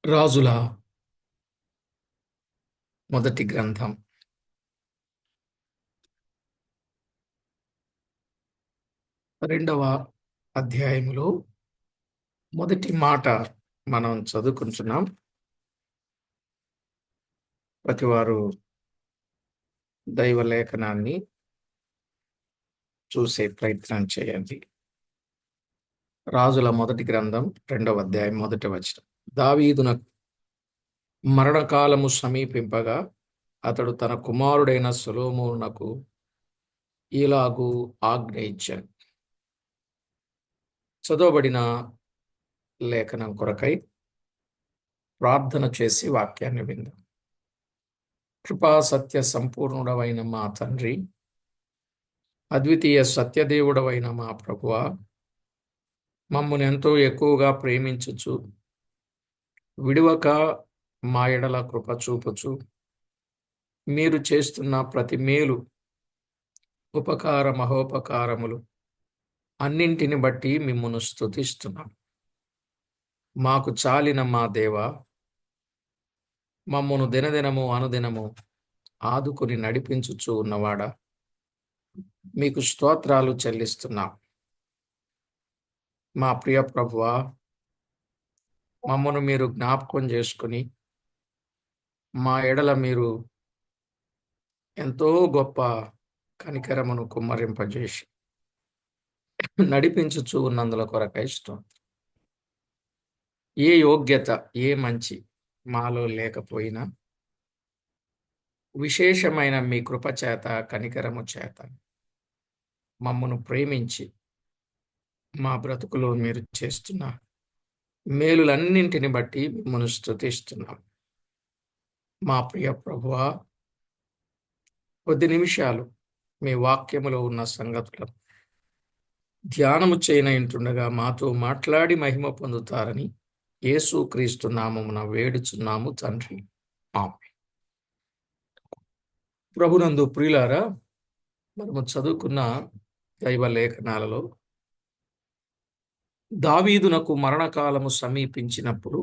రాజుల మొదటి గ్రంథం 2వ అధ్యాయములో మొదటి మాట మనం చదువుకుంటున్నాం. ప్రతివారు దైవ లేఖనాన్ని చూసే ప్రయత్నం చేయండి. రాజుల మొదటి గ్రంథం 2వ అధ్యాయం మొదటి వచనం. దావీదునకు మరణకాలము సమీపింపగా అతడు తన కుమారుడైన సొలొమోనునకు ఇలాగు ఆజ్ఞ ఇచ్చాను. చదవబడిన లేఖనం కొరకై ప్రార్థన చేసి వాక్యాన్ని విందాం. కృపా సత్య సంపూర్ణుడవైన మా తండ్రి, అద్వితీయ సత్యదేవుడవైన మా ప్రభువా, మమ్మల్ని ఎంతో ఎక్కువగా ప్రేమించుచు విడువక మా ఎడల కృప చూపుచు మీరు చేస్తున్న ప్రతి మేలు, ఉపకార మహోపకారములు అన్నింటిని బట్టి మిమ్మును స్తుతిస్తున్నాం. మాకు చాలిన మా దేవా, మమ్మను దినదినము అనుదినము ఆదుకుని నడిపించుచూ ఉన్నవాడా, మీకు స్తోత్రాలు చెల్లిస్తున్నాం. మా ప్రియ ప్రభువా, మమ్మను మీరు జ్ఞాపకం చేసుకుని మా ఎడల మీరు ఎంతో గొప్ప కనికరమును కుమ్మరింపజేసి నడిపించుచూ ఉన్నందుల కొరకై స్తోత్రం. ఏ యోగ్యత, ఏ మంచి మాలో లేకపోయినా విశేషమైన మీ కృప చేత, కనికరము చేత మమ్మను ప్రేమించి మా బ్రతుకులో మీరు చేస్తున్న మేలులన్నింటిని బట్టి మిమ్మల్ని స్తుతిస్తున్నాం. మా ప్రియ ప్రభువా, కొద్ది నిమిషాలు మీ వాక్యములో ఉన్న సంగతులను ధ్యానము చేయనయింటుండగా మాతో మాట్లాడి మహిమ పొందుతారని యేసుక్రీస్తు నామమున వేడుచున్నాము తండ్రి, ఆమేన్. ప్రభునందు ప్రియులారా, మనము చదువుకున్న దైవ లేఖనాలలో దావీదునకు మరణకాలము సమీపించినప్పుడు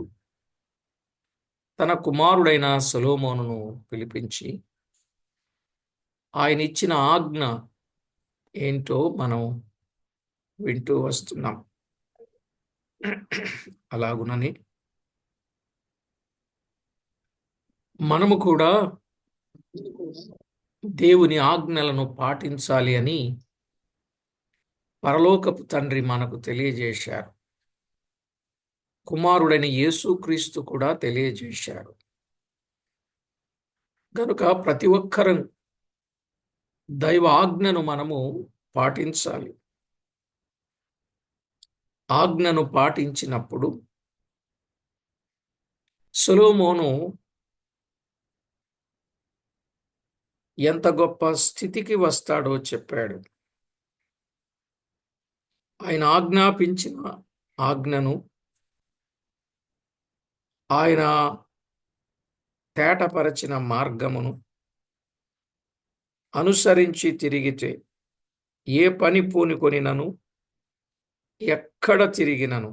తన కుమారుడైన సొలొమోనును పిలిపించి ఆయన ఇచ్చిన ఆజ్ఞ ఏంటో మనం వింటూ వస్తున్నాం. అలాగునని మనము కూడా దేవుని ఆజ్ఞలను పాటించాలి అని పరలోకపు తండ్రి మనకు తెలియజేశారు. కుమారుడైన యేసుక్రీస్తు కూడా తెలియజేశారు. కనుక ప్రతి ఒక్కరం దైవ ఆజ్ఞను మనము పాటించాలి. ఆజ్ఞను పాటించినప్పుడు సొలొమోను ఎంత గొప్ప స్థితికి వస్తాడో చెప్పాడు. ఆయన ఆజ్ఞాపించిన ఆజ్ఞను, ఆయన తేటపరచిన మార్గమును అనుసరించి తిరిగితే ఏ పని పూనుకొనినను, ఎక్కడ తిరిగినను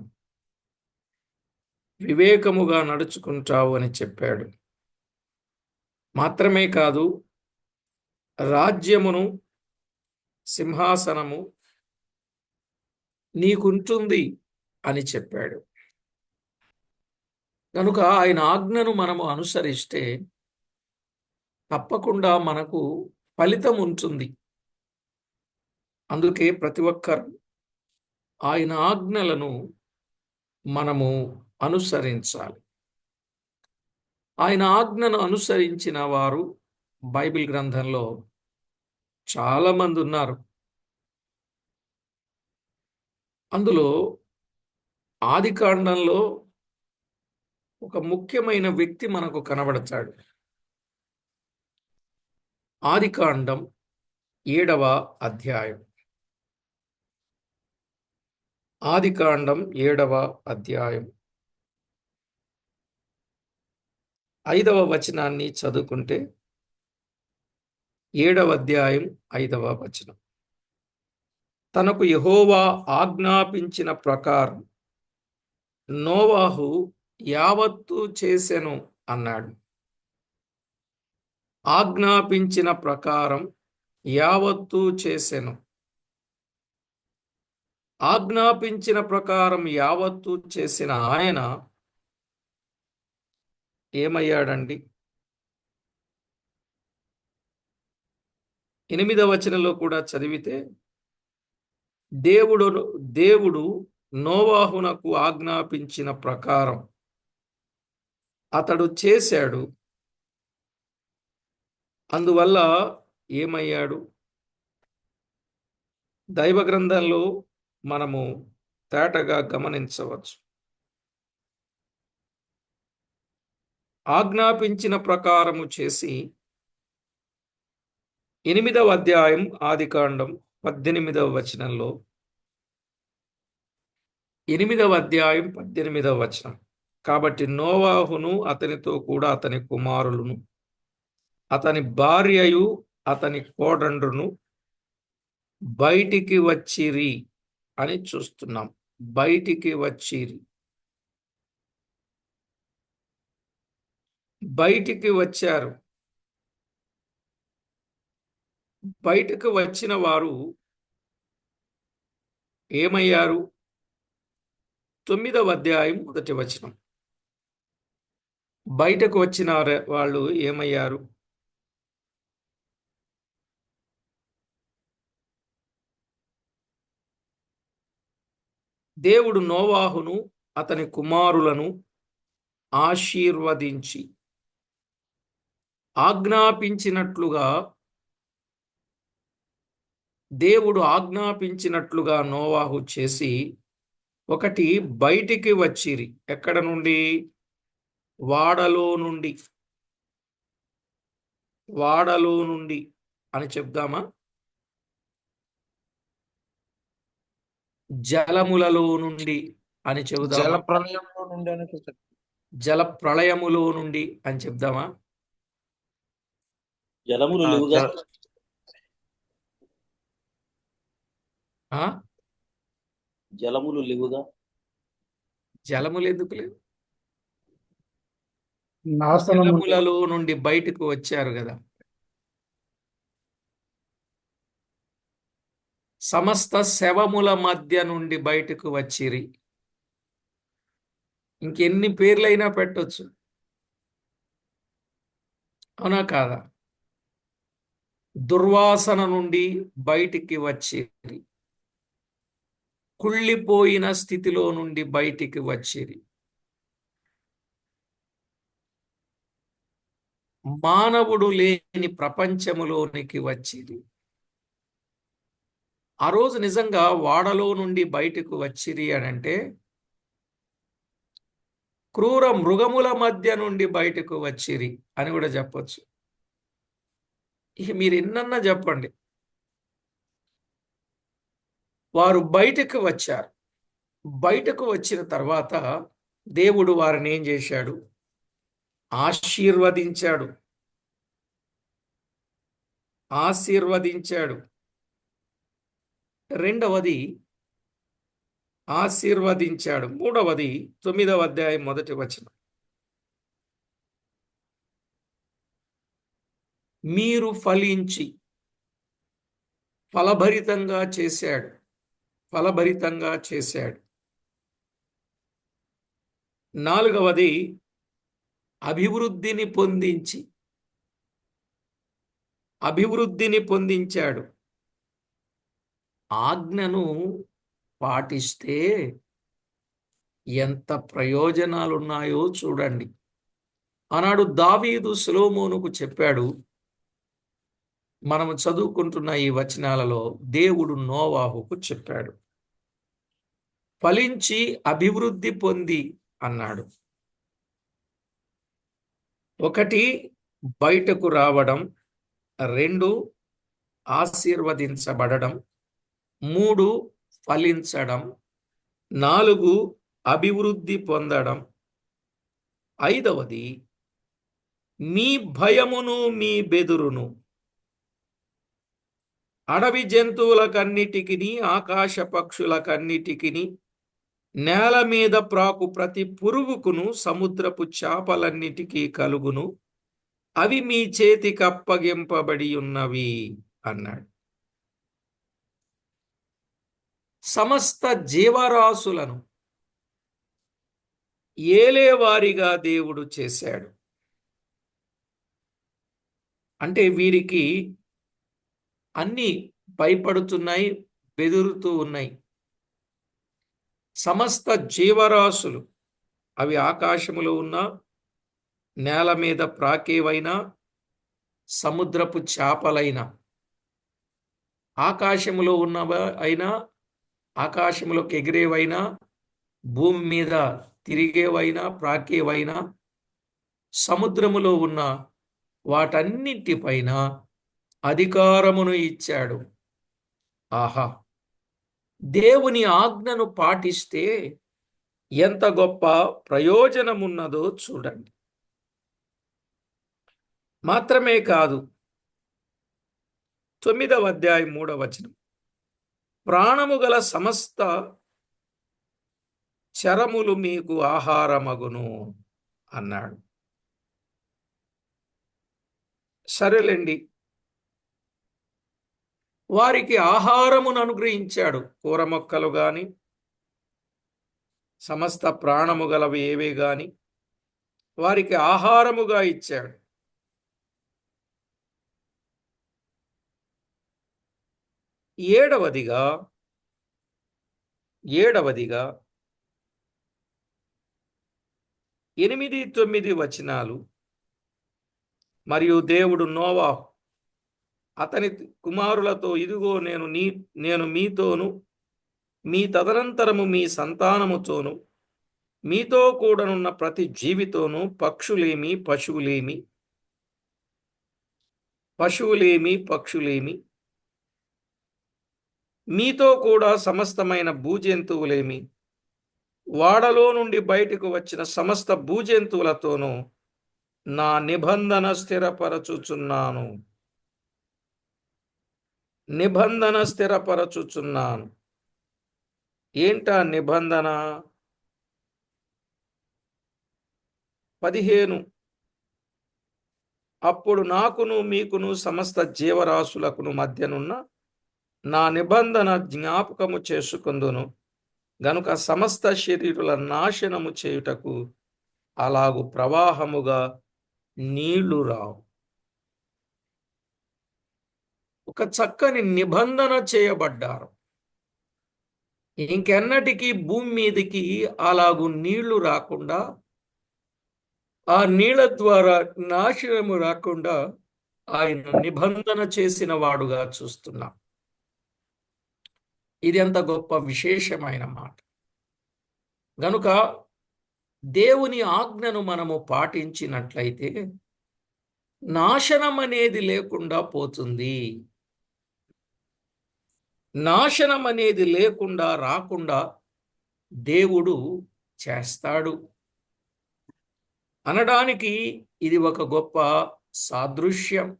వివేకముగా నడుచుకుంటావు అని చెప్పాడు. మాత్రమే కాదు, రాజ్యమును, సింహాసనము నీకుంటుంది అని చెప్పాడు. కనుక ఆయన ఆజ్ఞను మనము అనుసరిస్తే తప్పకుండా మనకు ఫలితం ఉంటుంది. అందుకే ప్రతి ఒక్కరు ఆయన ఆజ్ఞలను మనము అనుసరించాలి. ఆయన ఆజ్ఞను అనుసరించిన వారు బైబిల్ గ్రంథంలో చాలా మంది ఉన్నారు. అందులో ఆదికాండంలో ఒక ముఖ్యమైన వ్యక్తి మనకు కనబడతాడు. ఆదికాండం 7వ అధ్యాయం. ఆదికాండం 7వ అధ్యాయం 5వ వచనాన్ని చదువుకుంటే, 7వ అధ్యాయం 5వ వచనం. తనకు యెహోవా ఆజ్ఞాపించిన ప్రకారం నోవాహు యావత్తు చేసెను అన్నాడు. ఆజ్ఞాపించిన ప్రకారం యావత్తు చేసెను. ఆజ్ఞాపించిన ప్రకారం యావత్తు చేసిన ఆయన ఏమయ్యాడండి? 8వ వచనంలో కూడా చదివితే దేవుడు దేవుడు నోవాహునకు ఆజ్ఞాపించిన ప్రకారం అతడు చేశాడు. అందువల్ల ఏమయ్యాడు? దైవ గ్రంథంలో మనము తేటగా గమనించవచ్చు. ఆజ్ఞాపించిన ప్రకారము చేసి 8వ అధ్యాయం ఆదికాండం 18వ వచనంలో 8వ అధ్యాయం 18వ వచనం. కాబట్టి నోవాహును అతనితో కూడా అతని కుమారులను అతని భార్యయు అతని కోడండ్రును బయటికి వచ్చిరి అని చూస్తున్నాం. బయటికి వచ్చిరి, బయటికి వచ్చారు. బయటకు వచ్చిన వారు ఏమయ్యారు? 9వ అధ్యాయం 1వ వచనం. బయటకు వచ్చిన వాళ్ళు ఏమయ్యారు? దేవుడు నోవాహును అతని కుమారులను ఆశీర్వదించి ఆజ్ఞాపించినట్లుగా దేవుడు ఆజ్ఞాపించినట్లుగా నోవాహు చేసి ఒకటి బయటికి వచ్చిరి. ఎక్కడ నుండి? వాడలో నుండి. వాడలో నుండి అని చెప్దామా? జలములలో నుండి అని చెబుదామా? జల ప్రళయంలో నుండి అని చెప్పారు. జల ప్రళయములో నుండి అని చెప్దామా? జలములు లేవుగా. జలములు లేవుగా. జలములు ఎందుకు లేవు? నాశనం జలములలో నుండి బయటకు వచ్చారు కదా. సమస్త శవముల మధ్య నుండి బయటకు వచ్చిరి. ఇంకెన్ని పేర్లైనా పెట్టొచ్చు, అవునా కాదా? దుర్వాసన నుండి బయటికి వచ్చిరి. కుళ్ళిపోయిన స్థితిలో నుండి బయటికి వచ్చిరి. మానవుడు లేని ప్రపంచములోనికి వచ్చిరి. ఆ రోజు నిజంగా వాడలో నుండి బయటకు వచ్చిరి అని అంటే క్రూర మృగముల మధ్య నుండి బయటకు వచ్చిరి అని కూడా చెప్పొచ్చు. ఇక మీరు ఎన్నన్నా చెప్పండి, వారు బయటకు వచ్చారు. బయటకు వచ్చిన తర్వాత దేవుడు వారిని ఏం చేశాడు? ఆశీర్వదించాడు. ఆశీర్వదించాడు. రెండవది ఆశీర్వదించాడు. మూడవది 9వ అధ్యాయం 1వ వచనం. మీరు ఫలించి ఫలభరితంగా చేశాడు. ఫలభరితంగా చేశాడు. నాలుగవది అభివృద్ధిని పొందించి అభివృద్ధిని పొందించాడు. ఆజ్ఞను పాటిస్తే ఎంత ప్రయోజనాలున్నాయో చూడండి. ఆనాడు దావీదు సొలొమోనుకు చెప్పాడు. మనము చదువుకుంటున్న ఈ వచనాలలో దేవుడు నోవాహుకు చెప్పాడు. ఫలించి అభివృద్ధి పొంది అన్నాడు. ఒకటి బయటకు రావడం, 2 ఆశీర్వదించబడడం, 3 ఫలించడం, 4 అభివృద్ధి పొందడం, 5వది మీ భయమును మీ బెదురును అడవి జంతువులకన్నిటికిని ఆకాశ పక్షులకన్నిటికిని నేల మీద ప్రాకు ప్రతి పురుగుకును సముద్రపు చేపలన్నిటికీ కలుగును, అవి మీ చేతికి అప్పగింపబడి ఉన్నవి అన్నాడు. సమస్త జీవరాశులను ఏలేవారిగా దేవుడు చేశాడు. అంటే వీరికి అన్నీ భయపడుతున్నాయి, బెదురుతూ ఉన్నాయి. సమస్త జీవరాశులు, అవి ఆకాశములో ఉన్నా, నేల మీద ప్రాకేవైనా, సముద్రపు చేపలైనా, ఆకాశములో ఉన్నవ అయినా, ఆకాశంలోకి ఎగిరేవైనా, భూమి మీద తిరిగేవైనా, ప్రాకేవైనా, సముద్రములో ఉన్న వాటన్నింటిపైన అధికారమును ఇచ్చాడు. ఆహా! దేవుని ఆజ్ఞను పాటిస్తే ఎంత గొప్ప ప్రయోజనమున్నదో చూడండి. మాత్రమే కాదు, 9వ అధ్యాయం 3వ వచనం, ప్రాణము గల సమస్త చరములు మీకు ఆహారమగును అన్నాడు. సరేలేండి, వారికి ఆహారమును అనుగ్రహించాడు. కూర మొక్కలు గాని, సమస్త ప్రాణము గలవి ఏవే గాని వారికి ఆహారముగా ఇచ్చాడు. ఏడవదిగా 8, 9 వచనాలు, మరియు దేవుడు నోవాహు అతని కుమారులతో, ఇదిగో నేను మీతోను, మీ తదనంతరము మీ సంతానముతోను, మీతో కూడనున్న ప్రతి జీవితోను, పశువులేమి, మీతో కూడా సమస్తమైన భూజంతువులేమి, వాడలో నుండి బయటకు వచ్చిన సమస్త భూజంతువులతోనూ నా నిబంధన స్థిరపరచుచున్నాను. ఏంటా నిబంధన? 15, అప్పుడు నాకును మీకును సమస్త జీవరాశులకును మధ్యనున్న నా నిబంధన జ్ఞాపకము చేసుకొందును గనుక సమస్త శరీరుల నాశనము చేయుటకు అలాగు ప్రవాహముగా నీళ్లు రావు. ఒక చక్కని నిబంధన చేయబడ్డారు. ఇంకెన్నటికీ భూమి మీదకి అలాగు నీళ్లు రాకుండా, ఆ నీళ్ల ద్వారా నాశనము రాకుండా ఆయన నిబంధన చేసిన వాడుగా చూస్తున్నాం. ఇది ఎంత గొప్ప విశేషమైన మాట. గనుక దేవుని ఆజ్ఞను మనము పాటించినట్లయితే నాశనం అనేది లేకుండా పోతుంది. నాశనం అనేది లేకుండా రాకుండా దేవుడు చేస్తాడు అనడానికి ఇది ఒక గొప్ప సాదృశ్యం.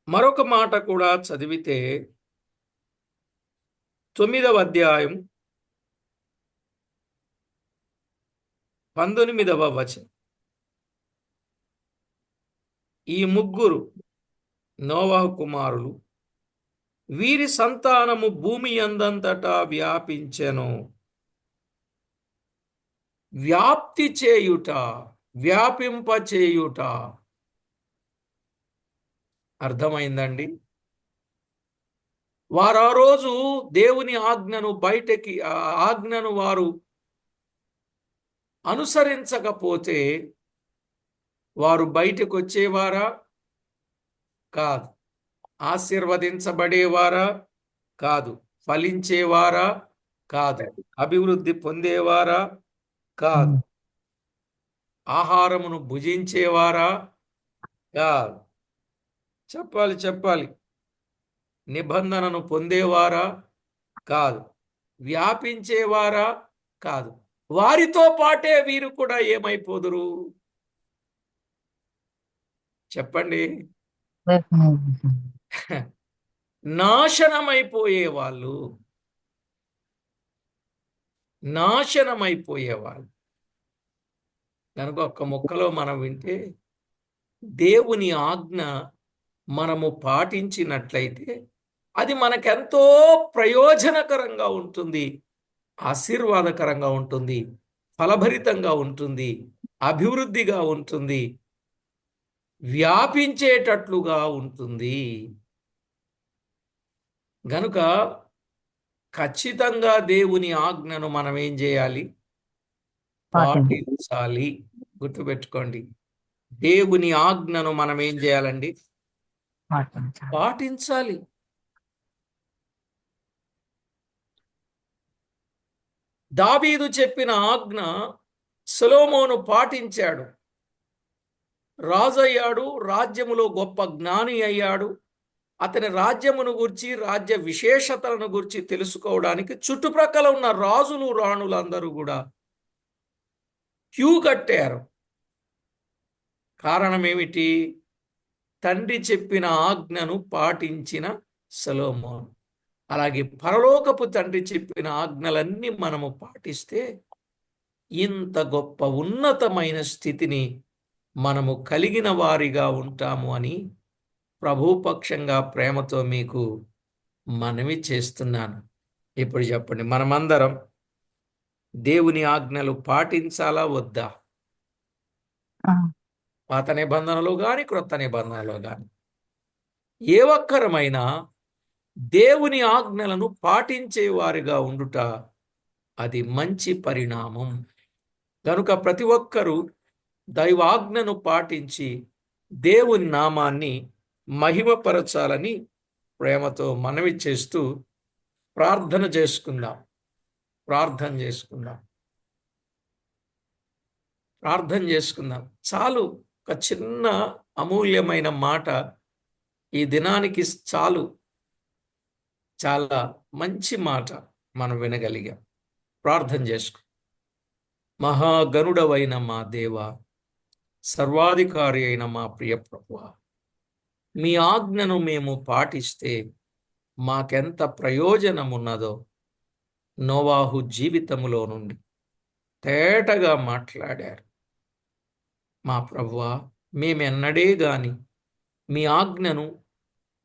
మరొక మాట కూడా చదివితే 9వ అధ్యాయం 19వ వచనం, ఈ ముగ్గురు నోవహు కుమారులు, వీరి సంతానము భూమి యందంతటా వ్యాపించెను. వ్యాప్తి చేయుట, వ్యాపింపచేయుట. అర్థమైందండి? వారు ఆ రోజు దేవుని ఆజ్ఞను వారు అనుసరించకపోతే వారు బయటకు వచ్చేవారా? కాదు. ఆశీర్వదించబడేవారా? కాదు. ఫలించేవారా? కాదు. అభివృద్ధి పొందేవారా? కాదు. ఆహారమును భుజించేవారా? కాదు. చెప్పాలి. నిబంధనను పొందేవారా? కాదు. వ్యాపించేవారా? కాదు. వారితో పాటే వీరు కూడా ఏమైపోదురు? చెప్పండి. నాశనమైపోయే వాళ్ళు. నాశనమైపోయేవాళ్ళు. కనుక ఒక్క ముక్కలో మనం వింటే దేవుని ఆజ్ఞ మనము పాటించినట్లయితే అది మనకెంతో ప్రయోజనకరంగా ఉంటుంది, ఆశీర్వాదకరంగా ఉంటుంది, ఫలభరితంగా ఉంటుంది, అభివృద్ధిగా ఉంటుంది, వ్యాపించేటట్లుగా ఉంటుంది. గనుక ఖచ్చితంగా దేవుని ఆజ్ఞను మనం ఏం చేయాలి? పాటించాలి. గుర్తుపెట్టుకోండి, దేవుని ఆజ్ఞను మనం ఏం చేయాలండి? పాటించాలి. దావీదు చెప్పిన ఆజ్ఞ సొలొమోను పాటించాడు, రాజయ్యాడు, రాజ్యములో గొప్ప జ్ఞాని అయ్యాడు. అతని రాజ్యమును గురించి, రాజ్య విశేషతలను గురించి తెలుసుకోవడానికి చుట్టుప్రక్కల ఉన్న రాజులు రాణులందరూ కూడా క్యూ కట్టారు. కారణం ఏమిటి? తండ్రి చెప్పిన ఆజ్ఞను పాటించిన సొలొమోను. అలాగే పరలోకపు తండ్రి చెప్పిన ఆజ్ఞలన్నీ మనము పాటిస్తే ఇంత గొప్ప ఉన్నతమైన స్థితిని మనము కలిగిన వారిగా ఉంటాము అని ప్రభుపక్షంగా ప్రేమతో మీకు మనవి చేస్తున్నాను. ఇప్పుడు చెప్పండి, మనమందరం దేవుని ఆజ్ఞలు పాటించాలా వద్దా? పాత నిబంధనలో కానీ క్రొత్త నిబంధనలో కానీ ఏ ఒక్కరమైనా దేవుని ఆజ్ఞలను పాటించేవారిగా ఉండుట అది మంచి పరిణామం. కనుక ప్రతి ఒక్కరూ దైవాజ్ఞను పాటించి దేవుని నామాన్ని మహిమపరచాలని ప్రేమతో మనవి చేస్తూ ప్రార్థన చేసుకుందాం. ప్రార్థన చేసుకుందాం. ప్రార్థన చేసుకుందాం. చాలు, ఒక చిన్న అమూల్యమైన మాట ఈ దినానికి చాలు. చాలా మంచి మాట మనం వినగలిగాం. ప్రార్థన చేసుకు. మహాగణుడవైన మా దేవ, సర్వాధికారి అయిన మా ప్రియ ప్రభువా, మీ ఆజ్ఞను మేము పాటిస్తే మాకెంత ప్రయోజనం ఉన్నదో నోవాహు జీవితములో నుండి తేటగా మాట్లాడారు. మా ప్రభువా, మేమెన్నడే గాని మీ ఆజ్ఞను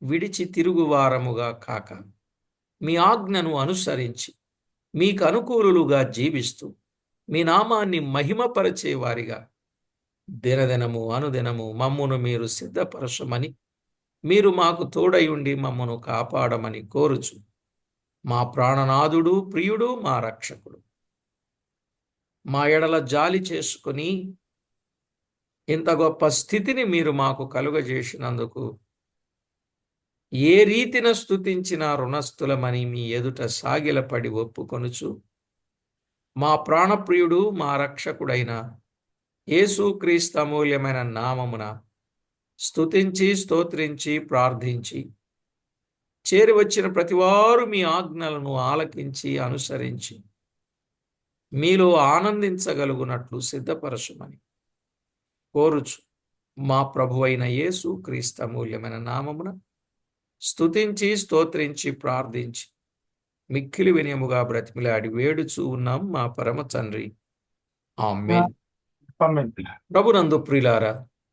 విడిచి తిరుగువారముగా కాక మీ ఆజ్ఞను అనుసరించి మీకు అనుకూలుగా జీవిస్తూ మీ నామాన్ని మహిమపరచేవారిగా దినదినము అనుదినము మమ్మును మీరు సిద్ధపరచమని, మీరు మాకు తోడై ఉండి మమ్మను కాపాడమని కోరుచు మా ప్రాణనాథుడు, ప్రియుడు, మా రక్షకుడు మా ఎడల జాలి చేసుకుని ఇంత గొప్ప స్థితిని మీరు మాకు కలుగజేసినందుకు ఏ రీతిన స్తుతించిన రుణస్థులమని మీ ఎదుట సాగిలపడి ఒప్పుకొనుచు మా ప్రాణప్రియుడు, మా రక్షకుడైన యేసుక్రీస్తు అమూల్యమైన నామమున స్తుతించి స్తోత్రించి ప్రార్థించి చేరి వచ్చిన ప్రతివారు మీ ఆజ్ఞలను ఆలకించి అనుసరించి మీలో ఆనందించగలుగునట్లు సిద్ధపరచుమని కోరుచు మా ప్రభువైన యేసుక్రీస్తు అమూల్యమైన నామమున స్తుతించి స్తోత్రించి ప్రార్థించి మిక్కిలి వినయముగా బ్రతిమిలాడి వేడుచూ ఉన్నాం మా పరమ తండ్రి. ఆమేన్. ప్రభునందు ప్రియులారా,